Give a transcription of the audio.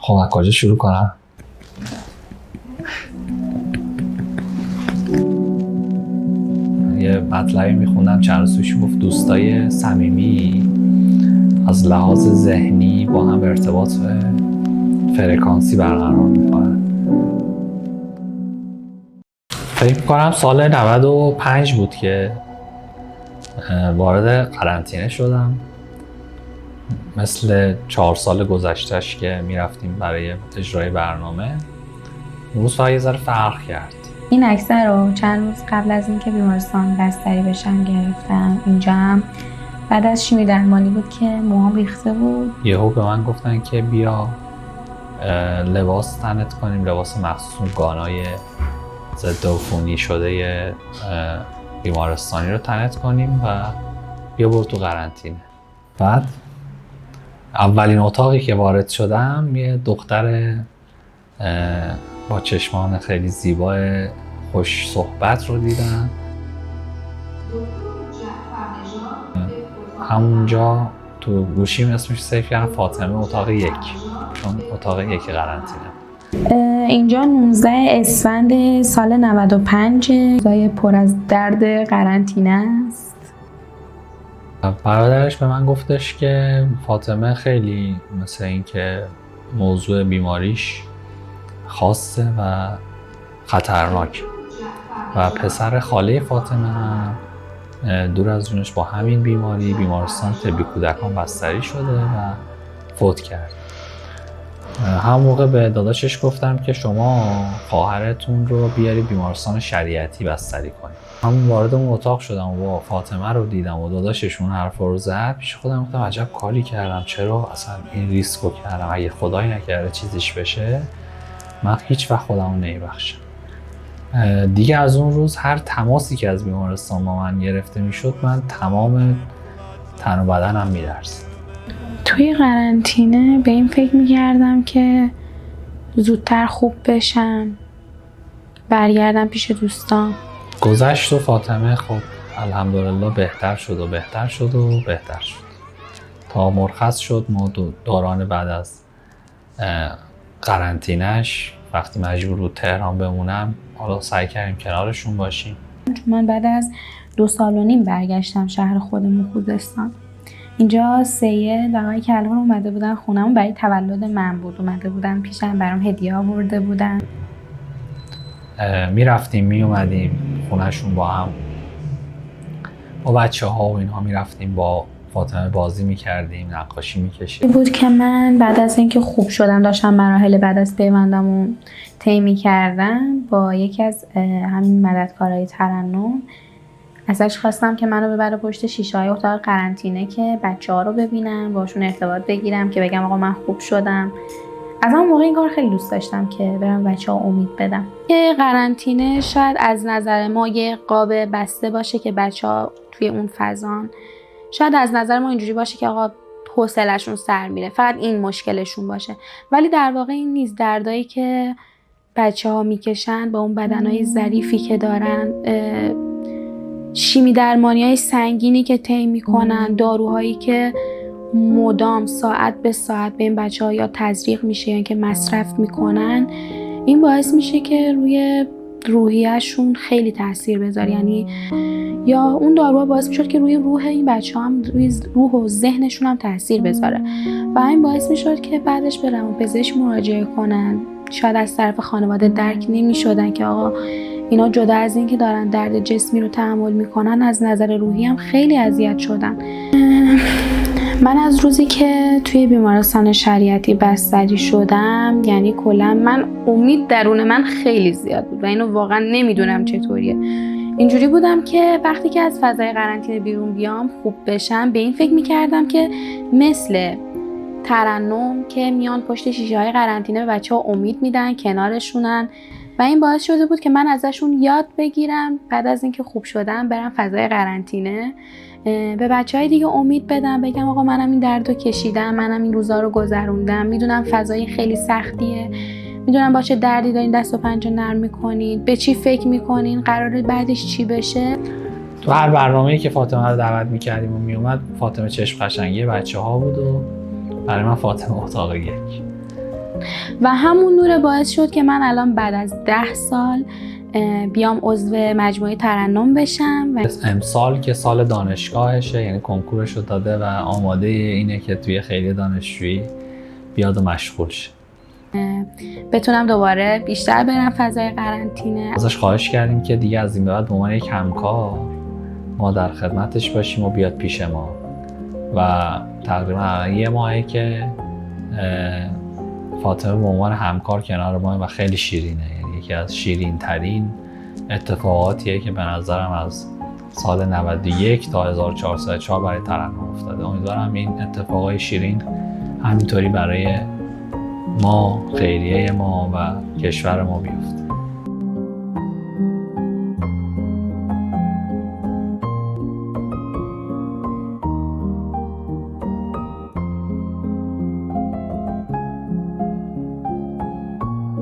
خب از کجا شروع کنم؟ یه مطلبی میخوندم چند روز پیش، گفت دوستای صمیمی از لحاظ ذهنی با هم ارتباط فرکانسی برقرار میکنن. فکر کنم سال 95 بود که وارد قرنطینه شدم، مثل 4 سال گذشتهش که میرفتیم برای اجرای برنامه. روز فقط یه ذره فرق کرد. این اکثر رو چند روز قبل از اینکه بیمارستان بستری بشم گرفتم. اینجا هم بعد از شیمی درمانی بود که موهام ریخته بود. یهو به من گفتن که بیا لباس تنت کنیم، لباس مخصوص گانای ضد عفونی شده بیمارستانی رو تنت کنیم و بیا برو تو قرنطینه. بعد اولین اتاقی که وارد شدم یه دختر با چشمان خیلی زیبای خوش صحبت رو دیدم. همونجا تو گوشیم اسمش سیف کردم فاطمه اتاق 1، چون اتاق 1 قرنطینه. اینجا 19 اسفند سال 95 روزای پر از درد قرنطینه است. برادرش به من گفتش که فاطمه خیلی مثل این که موضوع بیماریش خاصه و خطرناک و پسر خاله فاطمه هم دور از جونش با همین بیماری بیمارستان طبی کودکان بستری شده و فوت کرد. هم موقع به داداشش گفتم که شما خواهرتون رو بیاری بیمارستان شریعتی بستری کنید. هم وارد اون اتاق شدم و فاطمه رو دیدم و داداششون حرف رو زد. پیش خودم گفتم عجب کاری کردم، چرا اصلا این ریسکو کردم؟ اگه خدایی نکرده چیزیش بشه من هیچ وقت خودم رو نمیبخشم. دیگه از اون روز هر تماسی که از بیمارستان با من گرفته میشد من تمام تن و بدنم میلرزید. توی قرنطینه به این فکر میکردم که زودتر خوب بشم، برگردم پیش دوستان. گذشت و فاطمه خب الحمدلله بهتر شد و بهتر شد و بهتر شد تا مرخص شد. ما دوران بعد از قرنطینه‌اش وقتی مجبور بود تهران بمونم، حالا سعی کردیم کنارشون باشیم. من بعد از 2.5 سال برگشتم شهر خودمون خوزستان. اینجا سید و آقای کلهر اومده بودن خونمون، برای تولد من بود اومده بودن پیشم، برام هدیه آورده بودن. میرفتیم میومدیم خونهشون با هم، با بچه ها و اینها میرفتیم با فاطمه بازی میکردیم، نقاشی میکشیم. بود که من بعد از اینکه خوب شدم داشتم مراحل بعد از پیوندمو طی می‌کردم، با یکی از همین مددکارای ترنم ازش خواستم که منو ببره پشت شیشه‌های اتاق قرنطینه که بچه‌ها رو ببینم، باشون ارتباط بگیرم، که بگم آقا من خوب شدم. از اون موقع این کار خیلی دوست داشتم که برم بچه‌ها امید بدم. که قرنطینه شاید از نظر ما یه قاب بسته باشه که بچه‌ها توی اون فضان، شاید از نظر ما اینجوری باشه که آقا حوصله‌شون سر میره، فقط این مشکلشون باشه، ولی در واقع این نیست. دردایی که بچه‌ها میکشن با اون بدنهای ظریفی که دارن، شیمی درمانی‌های سنگینی که طی میکنن، داروهایی که مدام ساعت به ساعت به این بچه‌ها یا تزریق میشه یا که مصرف میکنن، این باعث میشه که روی روحیه‌شون خیلی تاثیر بذاره. یعنی یا اون داروها باعث میشد که روی روح این بچه‌ها هم، روی روح و ذهنشون هم تاثیر بذاره و این باعث میشد که بعدش به روانپزشک مراجعه کنن. شاید از طرف خانواده درک نمی‌شدن که آقا اینا جدا از این که دارن درد جسمی رو تحمل میکنن، از نظر روحی هم خیلی اذیت شدن. من از روزی که توی بیمارستان شریعتی بستری شدم، یعنی کلا من امید درون من خیلی زیاد بود و اینو واقعا نمیدونم چطوریه. اینجوری بودم که وقتی که از فضای قرنطینه بیرون بیام خوب بشم، به این فکر میکردم که مثل ترنم که میان پشت شیشه‌های قرنطینه به بچه‌ها امید میدن، کنارشونن و این باعث شده بود که من ازشون یاد بگیرم بعد از اینکه خوب شدم برم فضای قرنطینه به بچه‌های دیگه امید بدم، بگم آقا منم این دردو کشیدم، منم این روزا رو گذروندم، میدونم فضای خیلی سختیه، میدونم با چه دردی دارین دست و پنجه نرم میکنین، به چی فکر میکنین، قراره بعدش چی بشه. تو هر برنامه‌ای که فاطمه رو دعوت میکردیم و میومد، فاطمه چشم قشنگی بچه‌ها بود و برای من فاطمه اتاق 1. و همون نور باعث شد که من الان بعد از 10 سال بیام عضو مجموعه ترنم بشم. و امسال که سال دانشگاهشه، یعنی کنکورش رو داده و آماده اینه که توی خیریه دانشجویی بیاد و مشغول شه. بتونم دوباره بیشتر برم فضای قرنطینه. ازش خواهش کردیم که دیگه از این به بعد به عنوان یک همکار ما در خدمتش باشیم و بیاد پیش ما و تقریبا 1 ماهه که فاطمه به عنوان همکار کنار ما و خیلی شیرینه، یعنی یکی از شیرین ترین اتفاقاتیه که به نظرم از سال 91 تا 1404 برای ترنم افتاده. امیدوارم این اتفاقای شیرین همینطوری برای ما، خیریه ما و کشور ما بیفته.